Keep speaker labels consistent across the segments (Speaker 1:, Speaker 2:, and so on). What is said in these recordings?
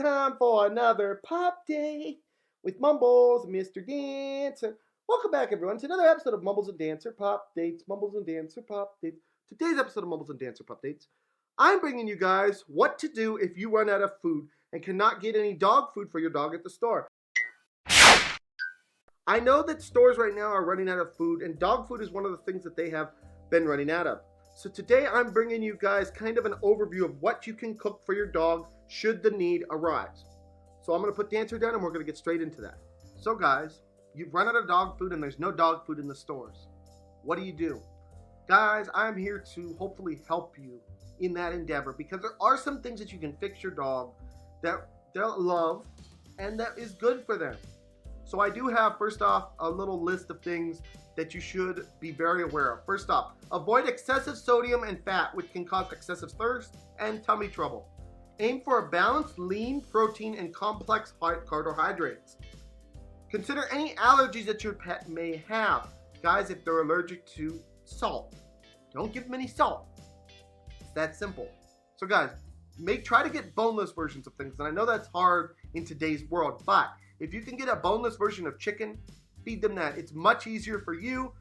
Speaker 1: time for another Pupdate with Mumbles, Mr. Dancer. Welcome back, everyone, to another episode of Mumbles and Dancer Pupdates. Mumbles and Dancer Pupdates. Today's episode of Mumbles and Dancer Pupdates, I'm bringing you guys what to do if you run out of food and cannot get any dog food for your dog at the store. I know that stores right now are running out of food, and dog food is one of the things that they have been running out of. So today I'm bringing you guys kind of an overview of what you can cook for your dog should the need arise. So I'm going to put Dancer down and we're going to get straight into that. So guys, you've run out of dog food and there's no dog food in the stores. What do you do? Guys, I'm here to hopefully help you in that endeavor, because there are some things that you can fix your dog that they'll love and that is good for them. So I do have, first off, a little list of things that you should be very aware of. First off, avoid excessive sodium and fat, which can cause excessive thirst and tummy trouble. Aim for a balanced, lean protein and complex carbohydrates. Consider any allergies that your pet may have. Guys, if they're allergic to salt, don't give them any salt. It's that simple. So guys, try to get boneless versions of things. And I know that's hard in today's world, but if you can get a boneless version of chicken, feed them that. It's much easier for you,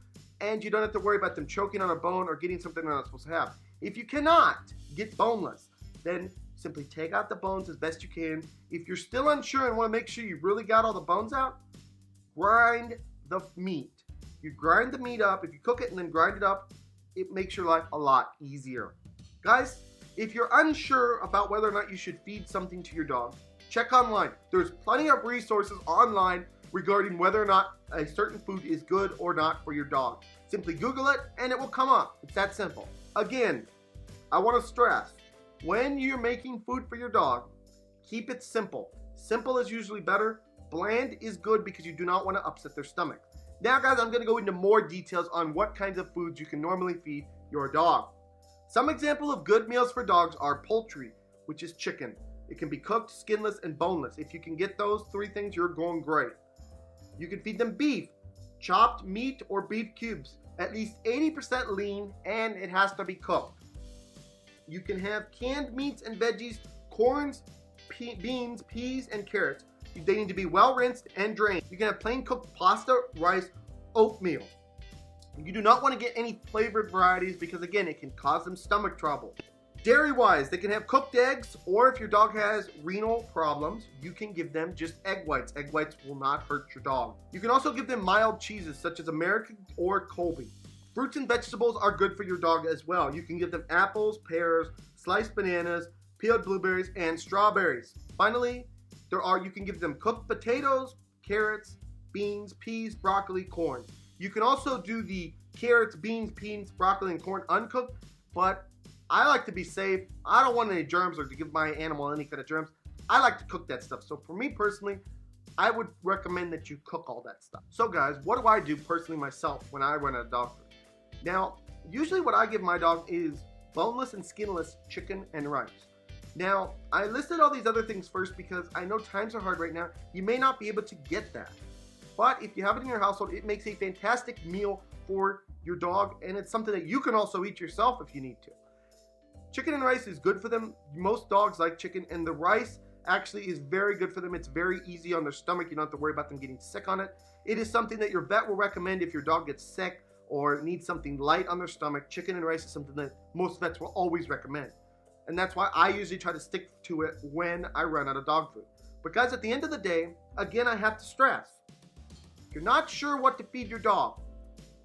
Speaker 1: and you don't have to worry about them choking on a bone or getting something they're not supposed to have. If you cannot get boneless, then simply take out the bones as best you can. If you're still unsure and want to make sure you really got all the bones out, grind the meat. You grind the meat up. If you cook it and then grind it up, it makes your life a lot easier. Guys, if you're unsure about whether or not you should feed something to your dog, check online. There's plenty of resources online regarding whether or not a certain food is good or not for your dog. Simply Google it and it will come up. It's that simple. Again, I want to stress, when you're making food for your dog, keep it simple. Simple is usually better. Bland is good because you do not want to upset their stomach. Now guys, I'm going to go into more details on what kinds of foods you can normally feed your dog. Some example of good meals for dogs are poultry, which is chicken. It can be cooked, skinless, and boneless. If you can get those three things, you're going great. You can feed them beef, chopped meat or beef cubes, at least 80% lean, and it has to be cooked. You can have canned meats and veggies, corns, beans, peas, and carrots. They need to be well rinsed and drained. You can have plain cooked pasta, rice, oatmeal. You do not want to get any flavored varieties because again, it can cause them stomach trouble. Dairy-wise, they can have cooked eggs, or if your dog has renal problems, you can give them just egg whites. Egg whites will not hurt your dog. You can also give them mild cheeses such as American or Colby. Fruits and vegetables are good for your dog as well. You can give them apples, pears, sliced bananas, peeled blueberries, and strawberries. Finally, you can give them cooked potatoes, carrots, beans, peas, broccoli, corn. You can also do the carrots, beans, peas, broccoli, and corn uncooked, but I like to be safe. I don't want any germs or to give my animal any kind of germs. I like to cook that stuff. So for me personally, I would recommend that you cook all that stuff. So guys, what do I do personally myself when I run out of dog food? Now, usually what I give my dog is boneless and skinless chicken and rice. Now, I listed all these other things first because I know times are hard right now. You may not be able to get that. But if you have it in your household, it makes a fantastic meal for your dog, and it's something that you can also eat yourself if you need to. Chicken and rice is good for them. Most dogs like chicken, and the rice actually is very good for them. It's very easy on their stomach. You don't have to worry about them getting sick on it. It is something that your vet will recommend if your dog gets sick or needs something light on their stomach. Chicken and rice is something that most vets will always recommend. And that's why I usually try to stick to it when I run out of dog food. But guys, at the end of the day, again, I have to stress, if you're not sure what to feed your dog,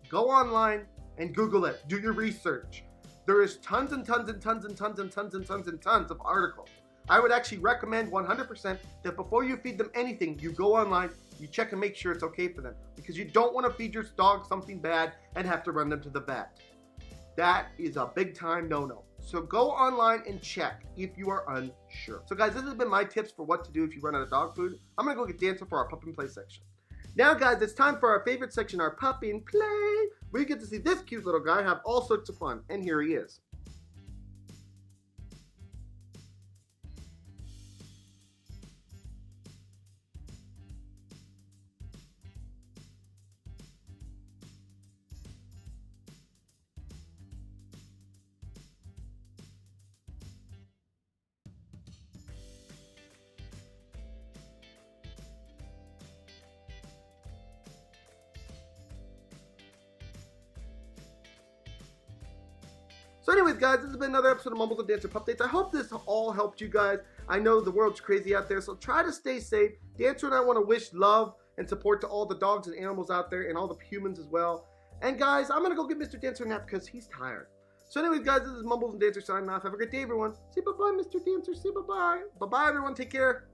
Speaker 1: go online and Google it. Do your research. There is tons and tons and tons and tons and tons and tons and tons of articles. I would actually recommend 100% that before you feed them anything, you go online, you check and make sure it's okay for them, because you don't want to feed your dog something bad and have to run them to the vet. That is a big time no-no. So go online and check if you are unsure. So guys, this has been my tips for what to do if you run out of dog food. I'm going to go get Dancer for our pup and play section. Now guys, it's time for our favorite section, our pup and play. We get to see this cute little guy have all sorts of fun, and here he is. So anyways, guys, this has been another episode of Mumbles and Dancer Pupdates. I hope this all helped you guys. I know the world's crazy out there, so try to stay safe. Dancer and I want to wish love and support to all the dogs and animals out there and all the humans as well. And guys, I'm going to go give Mr. Dancer a nap because he's tired. So anyways, guys, this is Mumbles and Dancer signing off. Have a great day, everyone. Say bye-bye, Mr. Dancer. Say bye-bye. Bye-bye, everyone. Take care.